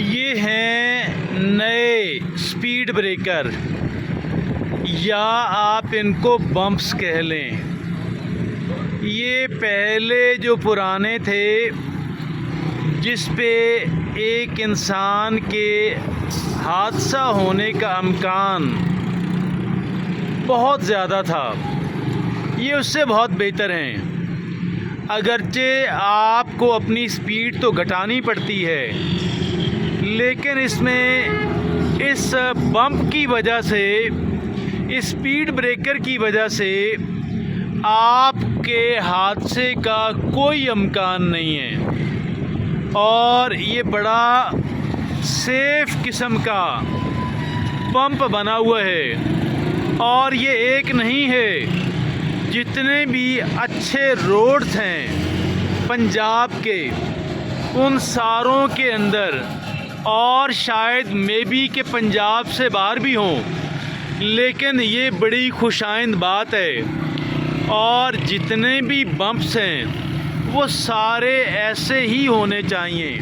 یہ ہیں نئے سپیڈ بریکر یا آپ ان کو بمپس کہہ لیں۔ یہ پہلے جو پرانے تھے جس پہ ایک انسان کے حادثہ ہونے کا امکان بہت زیادہ تھا، یہ اس سے بہت بہتر ہیں۔ اگرچہ آپ کو اپنی سپیڈ تو گھٹانی پڑتی ہے، لیکن اس میں اس بمپ کی وجہ سے، اسپیڈ بریکر کی وجہ سے آپ کے حادثے کا کوئی امکان نہیں ہے، اور یہ بڑا سیف قسم کا پمپ بنا ہوا ہے۔ اور یہ ایک نہیں ہے، جتنے بھی اچھے روڈز ہیں پنجاب کے، ان ساروں کے اندر، اور شاید مے بی کہ پنجاب سے باہر بھی ہوں، لیکن یہ بڑی خوشائند بات ہے۔ اور جتنے بھی بمپس ہیں وہ سارے ایسے ہی ہونے چاہیے،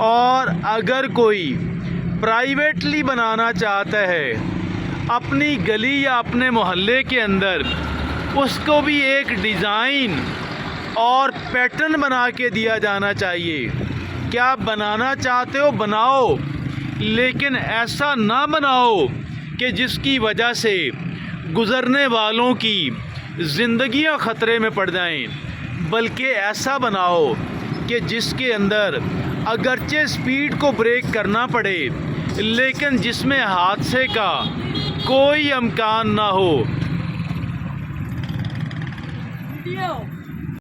اور اگر کوئی پرائیویٹلی بنانا چاہتا ہے اپنی گلی یا اپنے محلے کے اندر، اس کو بھی ایک ڈیزائن اور پیٹرن بنا کے دیا جانا چاہیے۔ کیا بنانا چاہتے ہو بناؤ، لیکن ایسا نہ بناؤ کہ جس کی وجہ سے گزرنے والوں کی زندگیاں خطرے میں پڑ جائیں، بلکہ ایسا بناؤ کہ جس کے اندر اگرچہ سپیڈ کو بریک کرنا پڑے، لیکن جس میں حادثے کا کوئی امکان نہ ہو۔